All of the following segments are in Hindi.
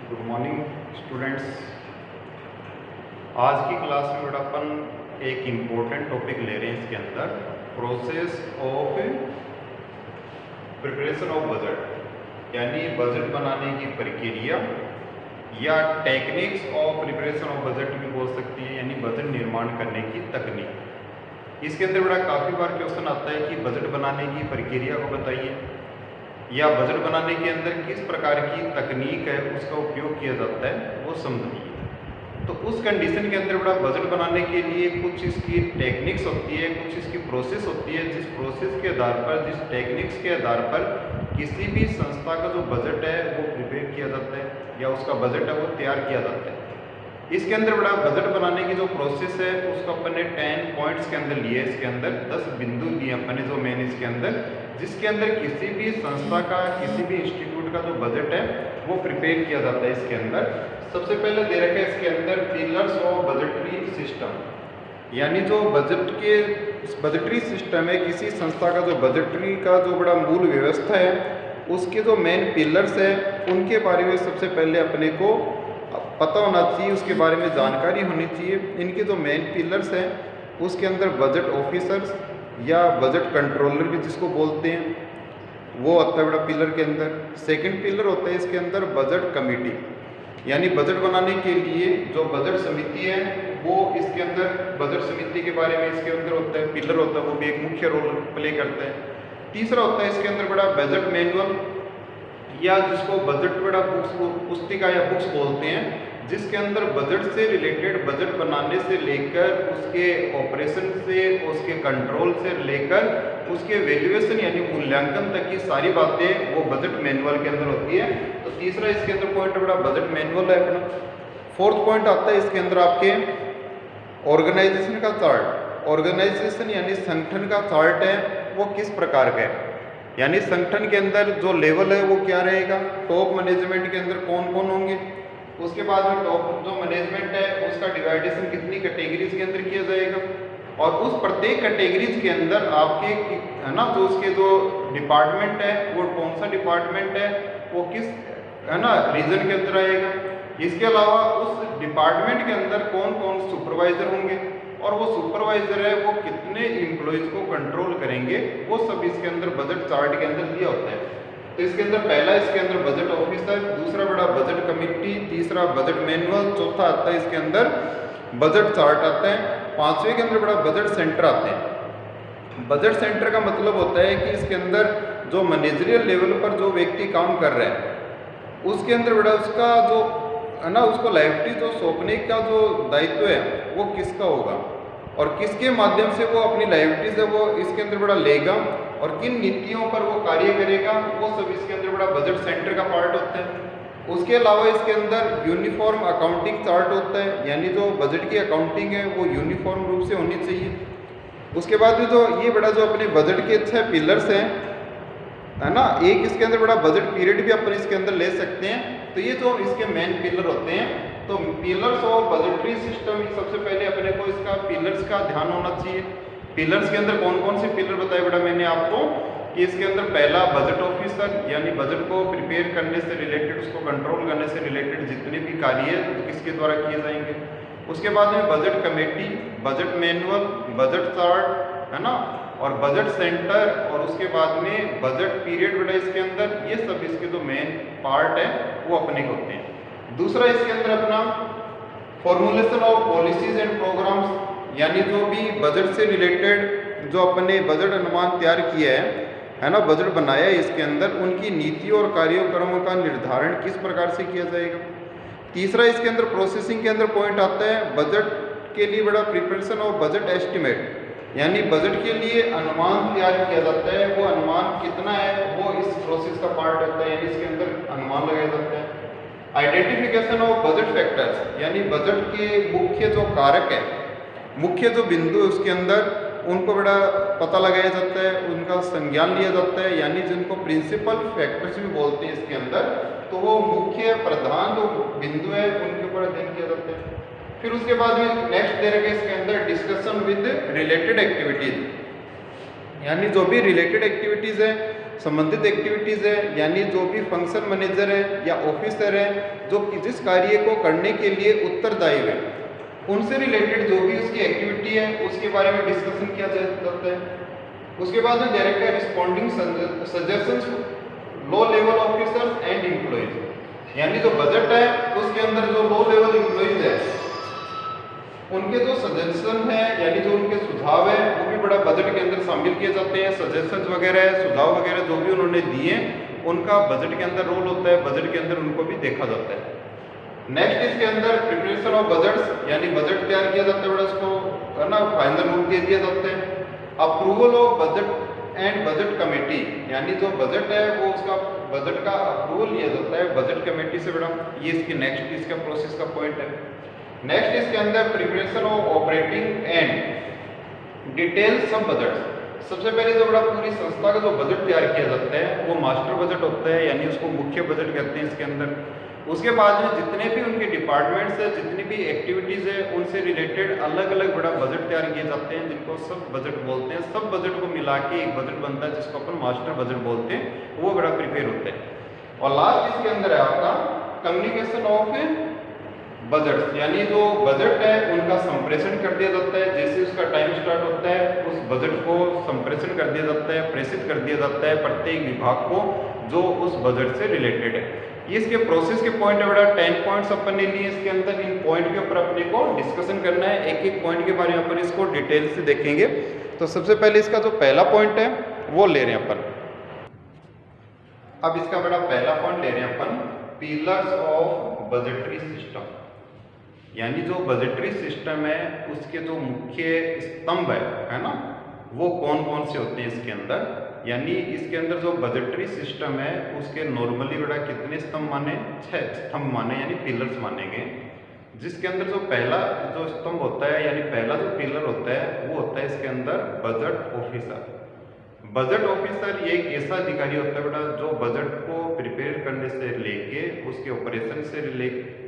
Good morning students. आज की क्लास में बेटा अपन एक इम्पोर्टेंट टॉपिक ले रहे हैं। इसके अंदर process of preparation of budget, यानी बजट बनाने की प्रक्रिया या techniques of preparation of budget भी बोल सकती है, यानी बजट निर्माण करने की तकनीक। इसके अंदर बड़ा काफ़ी बार क्वेश्चन आता है कि बजट बनाने की प्रक्रिया को बताइए, या बजट बनाने के अंदर किस प्रकार की तकनीक है उसका उपयोग किया जाता है वो समझिए। तो उस कंडीशन के अंदर बड़ा बजट बनाने के लिए कुछ इसकी टेक्निक्स होती है, कुछ इसकी प्रोसेस होती है, जिस प्रोसेस के आधार पर, जिस टेक्निक्स के आधार पर किसी भी संस्था का जो बजट है वो प्रिपेयर किया जाता है या उसका बजट है वो तैयार किया जाता है। इसके अंदर बड़ा बजट बनाने की जो प्रोसेस है उसको अपन ने 10 पॉइंट्स के अंदर लिए। इसके अंदर 10 बिंदु दिए अपन ने जो मेन इसके अंदर, जिसके अंदर किसी भी संस्था का, किसी भी इंस्टीट्यूट का जो बजट है वो प्रिपेयर किया जाता है। इसके अंदर सबसे पहले दे रखे इसके अंदर पिलर्स ऑफ बजटरी सिस्टम, यानी जो बजटरी सिस्टम है, किसी संस्था का जो बजटरी का जो बड़ा मूल व्यवस्था है उसके जो मेन पिलर्स है उनके बारे में सबसे पहले अपने को पता होना चाहिए, उसके बारे में जानकारी होनी चाहिए। इनके जो मेन पिलर्स हैं उसके अंदर बजट ऑफिसर्स या बजट कंट्रोलर भी जिसको बोलते हैं वो आता है बड़ा पिलर के अंदर। सेकंड पिलर होता है इसके अंदर बजट कमेटी, यानी बजट बनाने के लिए जो बजट समिति है वो इसके अंदर, बजट समिति के बारे में इसके अंदर होता है, पिलर होता है, वो भी एक मुख्य रोल प्ले करता है। तीसरा होता है इसके अंदर बड़ा बजट मैनुअल, या जिसको बजट बड़ा बुक्स, पुस्तिका या बुक्स बोलते हैं, जिसके अंदर बजट से रिलेटेड, बजट बनाने से लेकर उसके ऑपरेशन से, उसके कंट्रोल से लेकर उसके वैल्यूएशन यानी मूल्यांकन तक की सारी बातें वो बजट मैनुअल के अंदर होती है। तो तीसरा इसके अंदर पॉइंट बड़ा बजट मैनुअल है अपना। फोर्थ पॉइंट आता है इसके अंदर आपके ऑर्गेनाइजेशन का चार्ट। ऑर्गेनाइजेशन यानी संगठन का चार्ट है वो किस प्रकार का है, यानी संगठन के अंदर जो लेवल है वो क्या रहेगा, टॉप मैनेजमेंट के अंदर कौन कौन होंगे, उसके बाद में टॉप जो मैनेजमेंट है उसका डिवाइडेशन कितनी कैटेगरीज के अंदर किया जाएगा, और उस प्रत्येक कैटेगरीज के अंदर आपके है ना जो उसके जो डिपार्टमेंट है वो कौन सा डिपार्टमेंट है वो किस है ना रीजन के अंदर आएगा। इसके अलावा उस डिपार्टमेंट के अंदर कौन कौन सुपरवाइजर होंगे, और वो सुपरवाइजर है वो कितने एम्प्लॉयज को कंट्रोल करेंगे, वो सब इसके अंदर बजट चार्ट के अंदर दिया होता है। तो इसके अंदर पहला इसके अंदर बजट ऑफिसर, दूसरा बड़ा बजट कमेटी, तीसरा बजट मैनुअल, चौथा आता है इसके अंदर बजट चार्ट आता है, पांचवें के अंदर बड़ा बजट सेंटर आते हैं। बजट सेंटर का मतलब होता है कि इसके अंदर जो मैनेजरियल लेवल पर जो व्यक्ति काम कर रहे हैं उसके अंदर बड़ा उसका जो है ना उसको लाइबिलिटी जो सौंपने का जो दायित्व है वो किसका होगा, और किसके माध्यम से वो अपनी लाइबिलिटीज है वो इसके अंदर बड़ा लेगा, और किन नीतियों पर वो कार्य करेगा, वो सब इसके अंदर बड़ा बजट सेंटर का पार्ट होता है। उसके अलावा इसके अंदर यूनिफॉर्म अकाउंटिंग चार्ट होता है, यानी जो बजट की अकाउंटिंग है वो यूनिफॉर्म रूप से होनी चाहिए। उसके बाद में जो ये बड़ा जो अपने बजट के 6 पिलर्स हैं है ना, एक इसके अंदर बड़ा बजट पीरियड भी अपन इसके अंदर ले सकते हैं। तो ये जो इसके मेन पिलर होते हैं, तो पिलर्स और बजटरी सिस्टम, सबसे पहले अपने को इसका पिलर्स का ध्यान होना चाहिए। पिलर्स के अंदर कौन कौन से पिलर बताए बेटा मैंने आपको, कि इसके अंदर पहला बजट ऑफिसर, यानी बजट को प्रिपेयर करने से रिलेटेड, उसको कंट्रोल करने से रिलेटेड जितने भी कार्य तो किसके द्वारा किए जाएंगे। उसके बाद में budget committee, budget manual, budget chart है ना, और बजट सेंटर, और उसके बाद में बजट पीरियड बेटा इसके अंदर, ये सब इसके जो मेन पार्ट है वो अपने को होते हैं। दूसरा इसके अंदर अपना formulation of policies and programmes, यानी जो भी बजट से रिलेटेड जो अपने बजट अनुमान तैयार किया है ना, बजट बनाया है, इसके अंदर उनकी नीति और कार्यक्रमों का निर्धारण किस प्रकार से किया जाएगा। तीसरा इसके अंदर प्रोसेसिंग के अंदर पॉइंट आता है बजट के लिए बड़ा प्रिपरेशन ऑफ बजट एस्टिमेट, यानी बजट के लिए अनुमान तैयार किया जाता है, वो अनुमान कितना है वो इस प्रोसेस का पार्ट होता है, यानी इसके अंदर अनुमान लगाया जाता है। आइडेंटिफिकेशन ऑफ बजट फैक्टर्स, यानी बजट के मुख्य जो कारक है, मुख्य जो बिंदु है उसके अंदर उनको बड़ा पता लगाया जाता है, उनका संज्ञान लिया जाता है, यानी जिनको प्रिंसिपल फैक्टर्स भी बोलते हैं इसके अंदर, तो वो मुख्य प्रधान जो बिंदु है उनके ऊपर अध्ययन किया जाता है। फिर उसके बाद में नेक्स्ट दे रखे इसके अंदर डिस्कशन विद रिलेटेड एक्टिविटीज, यानी जो भी रिलेटेड एक्टिविटीज है संबंधित एक्टिविटीज़ है, यानी जो भी फंक्शन मैनेजर है या ऑफिसर है जो जिस कार्य को करने के लिए उत्तरदायी है, उनसे रिलेटेड जो भी उसकी एक्टिविटी है उसके बारे में डिस्कशन किया जाता है। उसके बाद में direct responding suggestions low level officers and employees, यानी जो बजट है उसके अंदर जो लो लेवल एम्प्लॉइज है उनके जो सजेशन है, यानी जो उनके सुझाव है वो भी बड़ा बजट के अंदर शामिल किए जाते हैं। सजेशंस वगैरह सुझाव वगैरह जो भी उन्होंने दिए उनका बजट के अंदर रोल होता है, बजट के अंदर उनको भी देखा जाता है। नेक्स्ट इसके अंदर प्रिपरेशन ऑफ बजट्स, यानी बजट तैयार किया जाता है, बड़ा उसको है ना फाइनल रूप दे दिए जाते हैं। Approval of budget and budget committee, यानी जो बजट है वो उसका बजट का अप्रूवल लिया जाता है बजट कमेटी से। बड़ा ये इसकी नेक्स्ट इसका प्रोसेस का पॉइंट है। नेक्स्ट इसके अंदर preparation of operating and detail सब बजट। सबसे पहले जो बड़ा पूरी संस्था का जो बजट तैयार किया जाता है वो मास्टर बजट होता है, यानी उसको मुख्य बजट कहते हैं इसके अंदर। उसके बाद में जितने भी उनके डिपार्टमेंट्स है, जितनी भी एक्टिविटीज़ है, उनसे रिलेटेड अलग अलग बड़ा बजट तैयार किए जाते हैं जिनको सब बजट बोलते हैं। सब बजट को मिला के एक बजट बनता है जिसको अपन मास्टर बजट बोलते हैं, वो बड़ा प्रिपेयर होता है। और लास्ट इसके अंदर है आपका कम्युनिकेशन ऑफ बजट, यानी जो बजट है उनका संप्रेषण कर दिया जाता है। जैसे उसका टाइम स्टार्ट होता है उस बजट को संप्रेषण कर दिया जाता है, प्रेषित कर दिया जाता है प्रत्येक विभाग को जो उस बजट से रिलेटेड है। ये इसके प्रोसेस के पॉइंट है। बड़ा 10 पॉइंट्स अपन ने लिए इसके अंदर। इन पॉइंट के ऊपर अपने को डिस्कशन करना है, एक एक पॉइंट के बारे में अपन इसको डिटेल से देखेंगे। तो सबसे पहले इसका जो पहला पॉइंट है वो ले रहे हैं अपन। अब इसका बड़ा पहला पॉइंट ले रहे हैं अपन, पिलर्स ऑफ बजटरी सिस्टम, यानी जो बजटरी सिस्टम है उसके जो मुख्य स्तंभ है ना, वो कौन कौन से होते हैं इसके अंदर। यानी इसके अंदर जो बजटरी सिस्टम है उसके नॉर्मली बड़ा कितने स्तंभ माने, 6 स्तंभ माने, यानी पिलर्स माने गए। जिसके अंदर जो पहला जो स्तंभ होता है, यानी पहला जो पिलर होता है वो होता है इसके अंदर बजट ऑफिसर। बजट ऑफिसर ये एक ऐसा अधिकारी होता है बेटा जो बजट को प्रिपेयर करने से लेके उसके ऑपरेशन से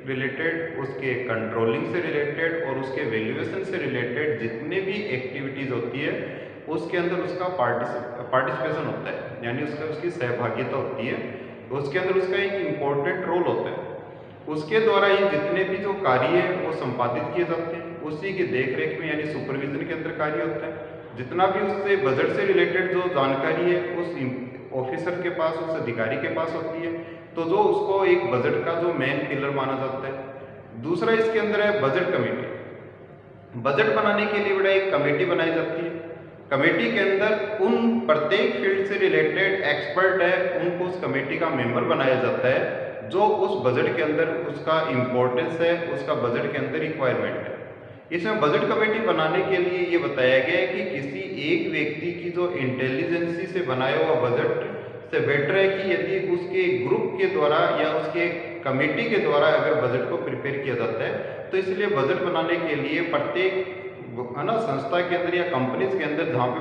रिलेटेड, उसके कंट्रोलिंग से रिलेटेड और उसके वैल्यूएशन से रिलेटेड जितने भी एक्टिविटीज़ होती है उसके अंदर उसका पार्टिसिपेशन होता है, यानी उसकी सहभागिता होती है। उसके अंदर उसका एक इम्पोर्टेंट रोल होता है। उसके द्वारा ये जितने भी जो कार्य है वो संपादित किए जाते हैं, उसी की देख रेख में यानी सुपरविजन के अंदर कार्य होता है। जितना भी उससे बजट से रिलेटेड जो जानकारी है उस ऑफिसर के पास, उस अधिकारी के पास होती है, तो जो उसको एक बजट का जो मेन पिलर माना जाता है। दूसरा इसके अंदर है बजट कमेटी। बजट बनाने के लिए बड़ा एक कमेटी बनाई जाती है। कमेटी के अंदर उन प्रत्येक फील्ड से रिलेटेड एक्सपर्ट है उनको उस कमेटी का मेंबर बनाया जाता है जो उस बजट के अंदर उसका इम्पोर्टेंस है, उसका बजट के अंदर रिक्वायरमेंट है। इसमें बजट कमेटी बनाने के लिए ये बताया गया है कि किसी एक व्यक्ति की जो इंटेलिजेंसी से बनाया हुआ बजट से बेटर है कि यदि उसके ग्रुप के द्वारा या उसके कमेटी के द्वारा अगर बजट को प्रिपेयर किया जाता है। तो इसलिए बजट बनाने के लिए प्रत्येक है ना संस्था के अंदर या कंपनीज के अंदर जहाँ पे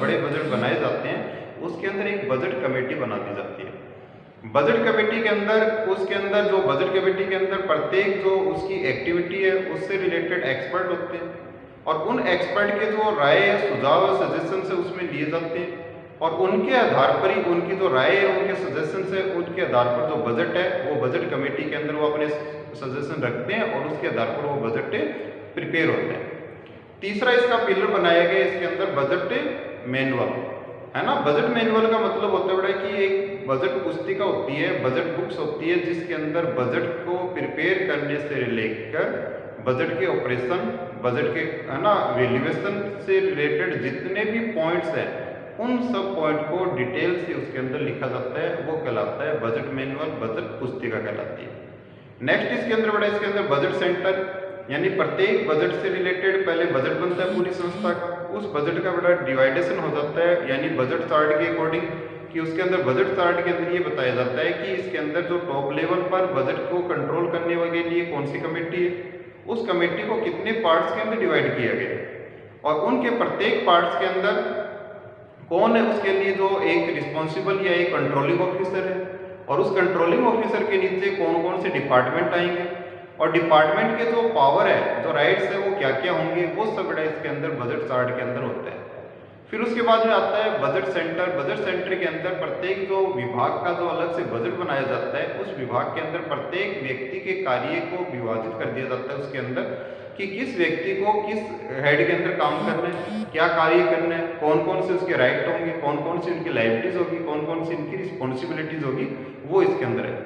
बड़े बजट बनाए जाते हैं उसके अंदर एक बजट कमेटी बना दी जाती है। बजट कमेटी के अंदर उसके अंदर जो बजट कमेटी के अंदर प्रत्येक जो उसकी एक्टिविटी है उससे रिलेटेड एक्सपर्ट होते हैं और उन एक्सपर्ट के जो राय सुझाव सजेशन से उसमें लिए जाते हैं और उनके आधार पर ही उनकी जो राय है उनके सजेशन से उनके आधार पर जो बजट है वो बजट कमेटी के अंदर वो अपने सजेशन रखते हैं और उसके आधार पर वो बजट प्रिपेयर होते हैं। तीसरा इसका पिलर बनाया गया इसके अंदर बजट मैनुअल है ना। बजट मैनुअल का मतलब होता है कि एक बजट पुस्तिका होती है, बजट बुक्स होती है जिसके अंदर बजट को प्रिपेयर करने से लेकर बजट के ऑपरेशन, बजट के है ना वैल्यूएशन से रिलेटेड जितने भी पॉइंट्स हैं उन सब पॉइंट को डिटेल से उसके अंदर लिखा जाता है, वो कहलाता है बजट मैनुअल, बजट पुस्तिका कहलाती है। नेक्स्ट इसके अंदर बड़ा इसके अंदर बजट सेंटर, यानी प्रत्येक बजट से रिलेटेड पहले बजट बनता है पूरी संस्था का, उस बजट का बड़ा डिवाइडेशन हो जाता है यानी बजट चार्ट के अकॉर्डिंग कि उसके अंदर बजट चार्ट के अंदर ये बताया जाता है कि इसके अंदर जो टॉप लेवल पर बजट को कंट्रोल करने के लिए कौन सी कमेटी है, उस कमेटी को कितने पार्ट्स के अंदर डिवाइड किया गया और उनके प्रत्येक पार्ट्स के अंदर कौन है उसके लिए जो एक रिस्पॉन्सिबल या एक कंट्रोलिंग ऑफिसर है और उस कंट्रोलिंग ऑफिसर के नीचे कौन कौन से डिपार्टमेंट आएंगे और डिपार्टमेंट के जो पावर है, जो राइट्स है वो क्या क्या होंगे, वो सब बड़ा इसके अंदर बजट चार्ट के अंदर होता है। फिर उसके बाद में आता है बजट सेंटर। बजट सेंटर के अंदर प्रत्येक जो विभाग का जो अलग से बजट बनाया जाता है, उस विभाग के अंदर प्रत्येक व्यक्ति के कार्य को विभाजित कर दिया जाता है उसके अंदर, कि किस व्यक्ति को किस हेड के अंदर काम करना है, क्या कार्य करना है, कौन कौन से उसके राइट होंगे, कौन कौन सी उनकी लाइबिलिटीज होगी, कौन कौन सी इनकी रिस्पॉन्सिबिलिटीज होगी, वो इसके अंदर है।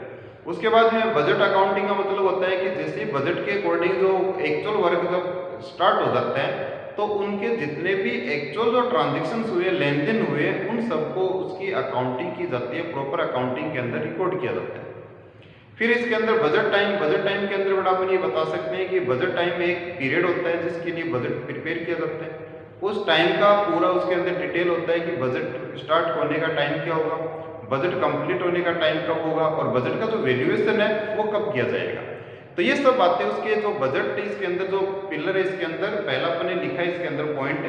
उसके बाद में बजट अकाउंटिंग का मतलब होता है कि जैसे बजट के अकॉर्डिंग जो एक्चुअल वर्क जब स्टार्ट हो जाता है, तो उनके जितने भी एक्चुअल जो ट्रांजेक्शन हुए, लेन देन हुए, उन सबको उसकी अकाउंटिंग की जाती है, प्रॉपर अकाउंटिंग के अंदर रिकॉर्ड किया जाता है। फिर इसके अंदर बजट टाइम के अंदर बड़ा अपन ये बता सकते हैं कि बजट टाइम में एक पीरियड होता है जिसके लिए बजट प्रिपेयर किया जाता है। उस टाइम का पूरा उसके अंदर डिटेल होता है कि बजट स्टार्ट होने का टाइम क्या होगा, बजट कंप्लीट होने का टाइम कब होगा, और बजट का जो वैल्यूएशन है वो कब किया जाएगा। तो ये सब बातें उसके जो बजट इसके अंदर जो पिलर है, इसके अंदर पहला अपने लिखा है इसके अंदर पॉइंट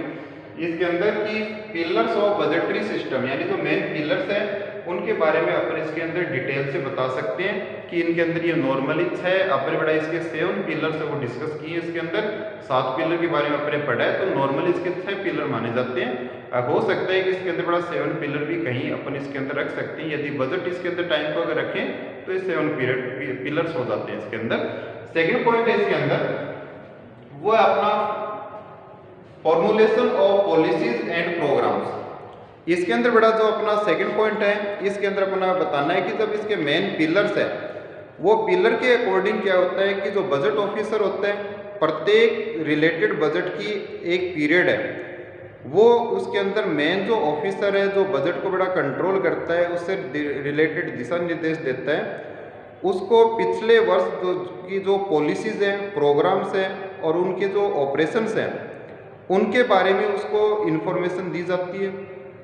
इसके अंदर की पिलर्स ऑफ बजटरी सिस्टम, यानी जो मेन पिलर्स है उनके बारे में अपन इसके अंदर डिटेल से बता सकते हैं कि इनके अंदर ये नॉर्मली है। अपने बड़ा इसके 7 पिलर से वो डिस्कस किए, इसके अंदर 7 पिलर के बारे में अपने पढ़ा है, तो नॉर्मली इसके 6 पिलर माने जाते हैं। हो सकता है कि इसके अंदर बड़ा 7 पिलर भी कहीं अपन इसके अंदर रख सकते हैं। यदि बजट इसके अंदर टाइम को अगर रखें तो ये 7 पिलर्स हो जाते हैं इसके अंदर। सेकेंड पॉइंट है इसके अंदर वो है अपना formulation of policies and programmes. इसके अंदर बड़ा जो अपना सेकंड पॉइंट है, इसके अंदर अपना बताना है कि जब इसके मेन पिलर्स है, वो पिलर के अकॉर्डिंग क्या होता है कि जो बजट ऑफिसर होता है, प्रत्येक रिलेटेड बजट की एक पीरियड है, वो उसके अंदर मेन जो ऑफिसर है जो बजट को बड़ा कंट्रोल करता है, उससे रिलेटेड दिशा निर्देश देता है, उसको पिछले वर्ष की जो पॉलिसीज़ हैं, प्रोग्राम्स हैं और उनके जो ऑपरेशंस हैं, उनके बारे में उसको इन्फॉर्मेशन दी जाती है।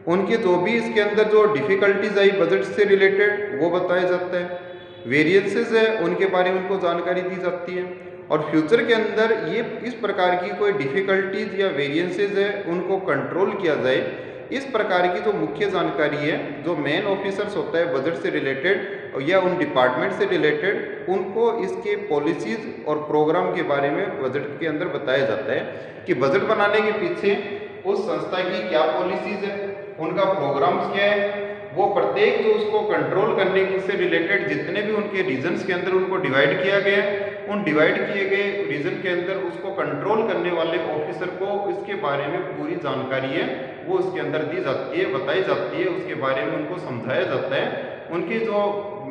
उनके जो भी इसके अंदर जो डिफ़िकल्टीज आई बजट से रिलेटेड वो बताया जाता है। वेरिएंसेस है उनके बारे में उनको जानकारी दी जाती है, और फ्यूचर के अंदर ये इस प्रकार की कोई डिफ़िकल्टीज या वेरिएंसेस है उनको कंट्रोल किया जाए, इस प्रकार की जो मुख्य जानकारी है जो मेन ऑफिसर्स होता है बजट से रिलेटेड या उन डिपार्टमेंट से रिलेटेड, उनको इसके पॉलिसीज़ और प्रोग्राम के बारे में बजट के अंदर बताया जाता है कि बजट बनाने के पीछे उस संस्था की क्या पॉलिसीज़ है, उनका प्रोग्राम्स क्या है, वो प्रत्येक जो उसको कंट्रोल करने से रिलेटेड जितने भी उनके रीजन्स के अंदर उनको डिवाइड किया गया है, उन डिवाइड किए गए रीजन के अंदर उसको कंट्रोल करने वाले ऑफिसर को इसके बारे में पूरी जानकारी है वो उसके अंदर दी जाती है, बताई जाती है, उसके बारे में उनको समझाया जाता है। उनकी जो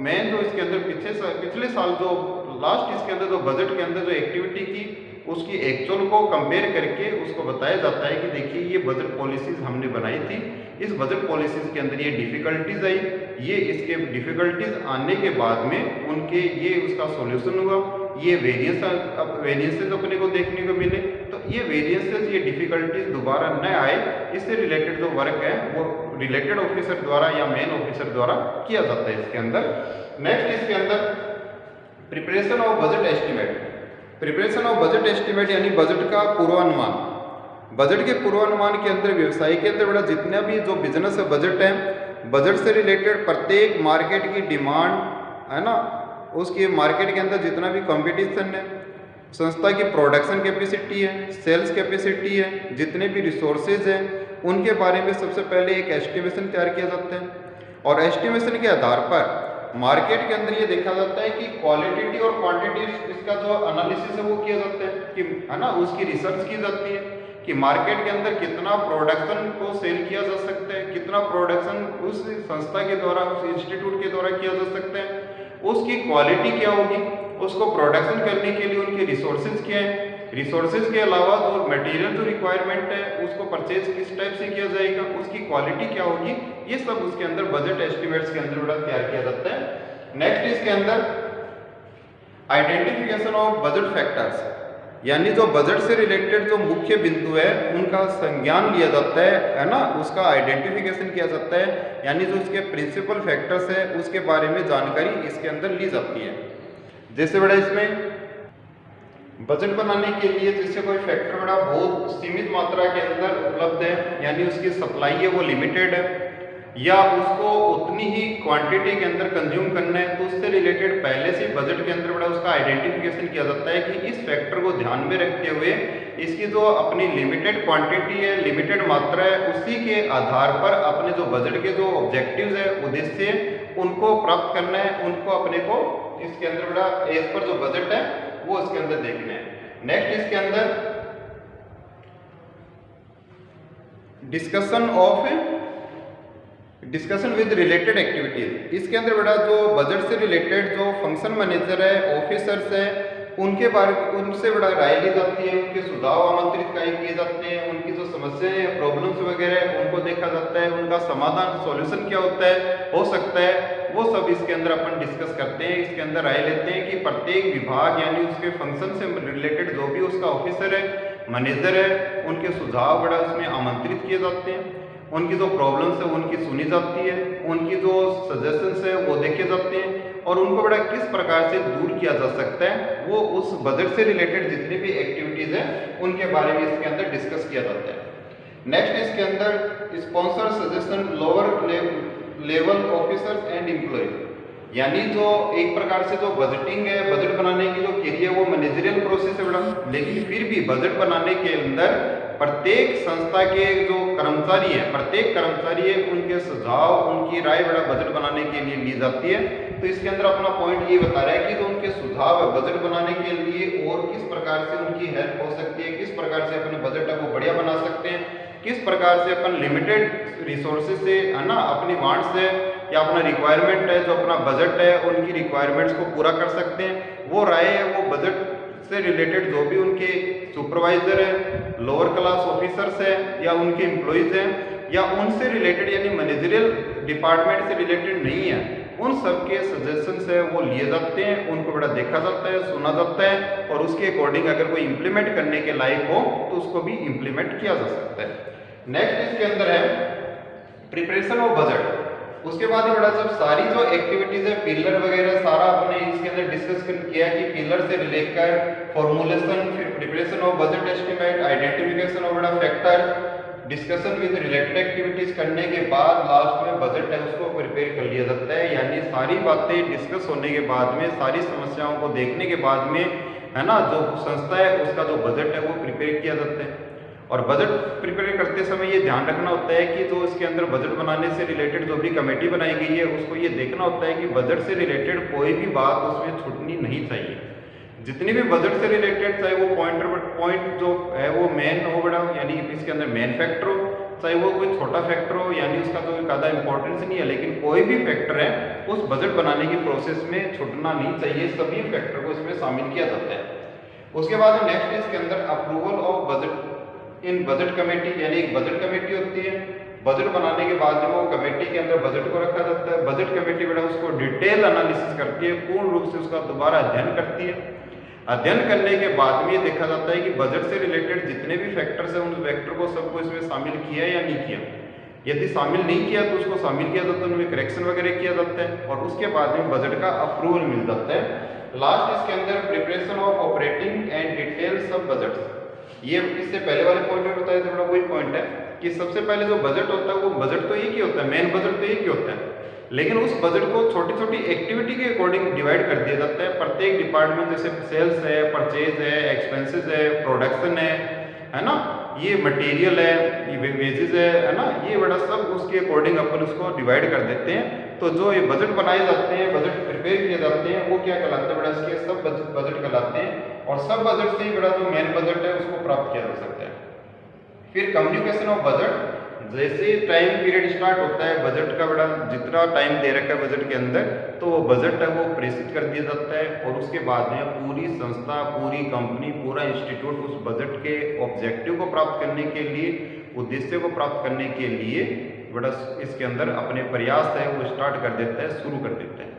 मेन जो इसके अंदर पिछले साल जो लास्ट इसके अंदर जो बजट के अंदर जो एक्टिविटी की उसकी एक्चुअल को कंपेयर करके उसको बताया जाता है कि देखिए ये बजट पॉलिसीज़ हमने बनाई थी, इस बजट पॉलिसीज़ के अंदर ये डिफ़िकल्टीज आई, ये इसके डिफ़िकल्टीज आने के बाद में उनके ये उसका सॉल्यूशन हुआ, ये वेरिएंसेस अपने को देखने को मिले, तो ये वेरिएंसेस ये डिफ़िकल्टीज दोबारा न आए, इससे रिलेटेड जो वर्क है वो रिलेटेड ऑफिसर द्वारा या मेन ऑफिसर द्वारा किया जाता है इसके अंदर। नेक्स्ट इसके अंदर preparation of budget estimate. Preparation of budget estimate यानी बजट का पूर्वानुमान। बजट के पूर्वानुमान के अंदर व्यवसाय के अंदर बड़ा जितना भी जो बिजनेस है बजट है, बजट से रिलेटेड प्रत्येक मार्केट की डिमांड है ना, उसकी मार्केट के अंदर जितना भी कंपटीशन है, संस्था की प्रोडक्शन कैपेसिटी है, सेल्स कैपेसिटी है, जितने भी रिसोर्सेज हैं, उनके बारे में सबसे पहले एक एस्टिमेशन तैयार किया जाता है। और एस्टिमेशन के आधार पर मार्केट के अंदर ये देखा जाता है कि क्वालिटी और क्वांटिटी इसका जो एनालिसिस है वो किया जाता है कि है ना, उसकी रिसर्च की जाती है कि मार्केट के अंदर कितना प्रोडक्शन को सेल किया जा सकता है, कितना प्रोडक्शन उस संस्था के द्वारा, उस इंस्टीट्यूट के द्वारा किया जा सकता है, उसकी क्वालिटी क्या होगी, उसको प्रोडक्शन करने के लिए उनके रिसोर्सेज क्या है, रिसोर्सेज के अलावा जो मटेरियल जो रिक्वायरमेंट है उसको परचेज किस टाइप से किया जाएगा, उसकी क्वालिटी क्या होगी, ये सब उसके अंदर बजट एस्टिमेट्स के अंदर बड़ा तैयार किया जाता है। नेक्स्ट इसके अंदर आइडेंटिफिकेशन ऑफ बजट फैक्टर्स, यानी जो बजट से रिलेटेड जो मुख्य बिंदु है उनका संज्ञान लिया जाता है ना, उसका आइडेंटिफिकेशन किया जाता है, यानी जो उसके प्रिंसिपल फैक्टर्स है उसके बारे में जानकारी इसके अंदर ली जाती है। जैसे बड़ा इसमें बजट बनाने के लिए जैसे कोई फैक्टर बड़ा बहुत सीमित मात्रा के अंदर उपलब्ध है, यानी उसकी सप्लाई है वो लिमिटेड है, या उसको उतनी ही क्वांटिटी के अंदर कंज्यूम करना है, तो उससे रिलेटेड पहले से बजट के अंदर बड़ा उसका आइडेंटिफिकेशन किया जाता है कि इस फैक्टर को ध्यान में रखते हुए इसकी जो अपनी लिमिटेड क्वांटिटी है, लिमिटेड मात्रा है, उसी के आधार पर अपने जो बजट के जो ऑब्जेक्टिव्स है, उद्देश्य, उनको प्राप्त करना है, उनको अपने को इसके अंदर बड़ा एज पर जो बजट है वो इसके अंदर देखना है। नेक्स्ट इसके अंदर डिस्कशन विद रिलेटेड एक्टिविटीज। इसके अंदर बेटा जो बजट से रिलेटेड जो फंक्शन मैनेजर है, ऑफिसर्स है, उनके बारे उनसे बड़ा राय ली जाती है, उनके सुझाव आमंत्रित किए जाते हैं, उनकी जो समस्याएं प्रॉब्लम्स वगैरह उनको देखा जाता है, उनका समाधान सॉल्यूशन क्या होता है, हो सकता है, वो सब इसके अंदर अपन डिस्कस करते हैं। इसके अंदर राय लेते हैं कि प्रत्येक विभाग यानी उसके फंक्शन से रिलेटेड जो भी उसका ऑफिसर है, मैनेजर है, उनके सुझाव बड़ा उसमें आमंत्रित किए जाते हैं, उनकी जो प्रॉब्लम्स है उनकी सुनी जाती है, उनकी जो सजेशंस है वो देखे जाते हैं, और उनको बड़ा किस प्रकार से दूर किया जा सकता है, वो उस बजट से रिलेटेड जितनी भी एक्टिविटीज है उनके बारे में इसके अंदर डिस्कस किया जाता है। नेक्स्ट इसके अंदर sponsor suggestion lower level officers and employees, यानी जो एक प्रकार से जो बजटिंग है, बजट बनाने की जो क्रिया है वो मैनेजरियल प्रोसेस है बड़ा, लेकिन फिर भी बजट बनाने के अंदर प्रत्येक संस्था के जो कर्मचारी है, प्रत्येक कर्मचारी है, उनके सुझाव, उनकी राय बड़ा बजट बनाने के लिए ली जाती है। तो इसके अंदर अपना पॉइंट ये बता रहा है कि जो उनके सुझाव है बजट बनाने के लिए और किस प्रकार से उनकी हेल्प हो सकती है, किस प्रकार से अपने बजट है वो बढ़िया बना सकते हैं, किस प्रकार से अपन लिमिटेड रिसोर्सेज से है ना, अपनी वांट से या अपना रिक्वायरमेंट है, जो अपना बजट है, उनकी रिक्वायरमेंट्स को पूरा कर सकते हैं। वो राय है वो बजट से रिलेटेड जो भी उनके सुपरवाइजर है, लोअर क्लास ऑफिसर्स है, या उनके एम्प्लॉइज हैं, या उनसे रिलेटेड यानी मैनेजरियल डिपार्टमेंट से रिलेटेड नहीं है, उन सब के सजेशंस है वो लिए जाते हैं, उनको बड़ा देखा जाता है, सुना जाता है, और उसके अकॉर्डिंग अगर कोई इंप्लीमेंट करने के लायक हो तो उसको भी इंप्लीमेंट किया जा सकता है। नेक्स्ट इसके अंदर है प्रिपरेशन ऑफ बजट। उसके बाद बड़ा जब सारी जो एक्टिविटीज है, पिलर वगैरह सारा आपने इसके अंदर डिस्कस किया कि पिलर से लेकर फॉर्मुलेशन, फिर preparation of budget estimate, identification of बड़ा factor, discussion with related activities करने के बाद लास्ट में बजट है उसको प्रिपेयर कर लिया जाता है। यानी सारी बातें डिस्कस होने के बाद में, सारी समस्याओं को देखने के बाद में है ना, जो संस्था है उसका जो बजट है वो प्रिपेयर किया जाता है। और बजट प्रिपेयर करते समय ये ध्यान रखना होता है कि जो इसके अंदर बजट बनाने से रिलेटेड जो भी कमेटी बनाई गई है उसको ये देखना होता है कि बजट से रिलेटेड कोई भी बात उसमें छूटनी नहीं चाहिए। जितनी भी बजट से रिलेटेड, चाहे वो पॉइंट जो है वो मेन हो बड़ा, यानी इसके अंदर मेन फैक्टर हो, चाहे वो कोई छोटा फैक्टर हो, यानी उसका तो ज़्यादा इंपॉर्टेंस नहीं है, लेकिन कोई भी फैक्टर है उस बजट बनाने की प्रोसेस में छूटना नहीं चाहिए, सभी फैक्टर को इसमें शामिल किया जाता है। उसके बाद नेक्स्ट इसके अंदर approval of budget in budget committee, यानी एक बजट कमेटी होती है, बजट बनाने के बाद में वो कमेटी के अंदर बजट को रखा जाता है। बजट कमेटी बड़ा उसको डिटेल एनालिसिस करती है, पूर्ण रूप से उसका दोबारा अध्ययन करती है। अध्ययन करने के बाद में ये देखा जाता है कि बजट से रिलेटेड जितने भी फैक्टर्स हैं उन फैक्टर को सबको इसमें शामिल किया या नहीं किया। यदि शामिल नहीं किया तो उसको शामिल किया जाता है, उनमें करेक्शन वगैरह किया जाता है, और उसके बाद में बजट का अप्रूवल मिल जाता है। लास्ट इसके अंदर preparation of operating and detail सब बजट, ये इससे पहले वाले पॉइंट में बताया था, वही पॉइंट है कि सबसे पहले जो बजट होता है वो बजट तो एक ही होता है, मेन बजट तो एक ही होता है, लेकिन उस बजट को छोटी छोटी एक्टिविटी के अकॉर्डिंग डिवाइड कर दिया जाता है। प्रत्येक डिपार्टमेंट जैसे सेल्स है, परचेज है, एक्सपेंसेस है, प्रोडक्शन है ना, ये मटेरियल है, ये वेजेस है ना, ये बड़ा सब उसके अकॉर्डिंग अपन उसको डिवाइड कर देते हैं। तो जो ये बजट बनाए जाते हैं, बजट प्रिपेयर किए जाते हैं, वो क्या कहलाते हैं बड़ा, इसके सब बजट कहलाते हैं, और सब बजट से ही बड़ा जो मेन बजट है उसको प्राप्त किया जा सकता है। फिर कम्युनिकेशन ऑफ बजट, जैसे टाइम पीरियड स्टार्ट होता है बजट का, बड़ा जितना टाइम दे रखा है बजट के अंदर, तो वो बजट है वो प्रेषित कर दिया जाता है, और उसके बाद में पूरी संस्था, पूरी कंपनी, पूरा इंस्टीट्यूट उस बजट के ऑब्जेक्टिव को प्राप्त करने के लिए, उद्देश्य को प्राप्त करने के लिए बड़ा इसके अंदर अपने प्रयास है वो स्टार्ट कर देता है, शुरू कर देता है।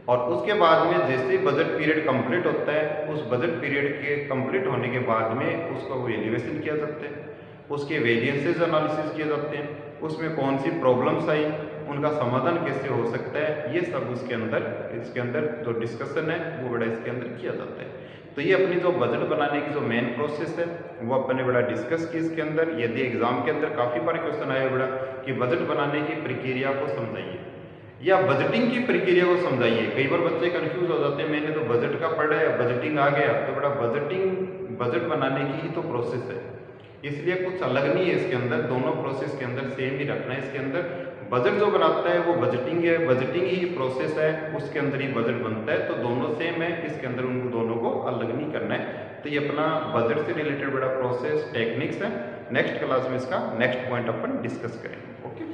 और उसके बाद में जैसे बजट पीरियड कंप्लीट होता है, उस बजट पीरियड के कंप्लीट होने के बाद में उसका वो एलिवेशन किया जाता है, उसके वेरिएंसेस एनालिसिस किए जाते हैं, उसमें कौन सी प्रॉब्लम्स आई, उनका समाधान कैसे हो सकता है, ये सब इसके अंदर जो डिस्कशन है वो बड़ा इसके अंदर किया जाता है। तो ये अपनी जो बजट बनाने की जो मेन प्रोसेस है वो अपने बड़ा डिस्कस की इसके अंदर। यदि एग्जाम के अंदर काफ़ी बार क्वेश्चन आया बड़ा कि बजट बनाने की प्रक्रिया को समझाइए, या बजटिंग की प्रक्रिया को समझाइए। कई बार बच्चे कंफ्यूज हो जाते हैं, मैंने तो बजट का पढ़ा है, बजटिंग आ गया, तो बड़ा बजट बनाने की ही तो प्रोसेस है, इसलिए कुछ अलग नहीं है इसके अंदर, दोनों प्रोसेस के अंदर सेम ही रखना है। इसके अंदर बजट जो बनाता है वो बजटिंग है, बजटिंग ही प्रोसेस है, उसके अंदर ही बजट बनता है, तो दोनों सेम है, इसके अंदर उनको दोनों को अलग नहीं करना है। तो ये अपना बजट से रिलेटेड बड़ा प्रोसेस टेक्निक्स है। नेक्स्ट क्लास में इसका नेक्स्ट पॉइंट अपन डिस्कस करेंगे। ओके।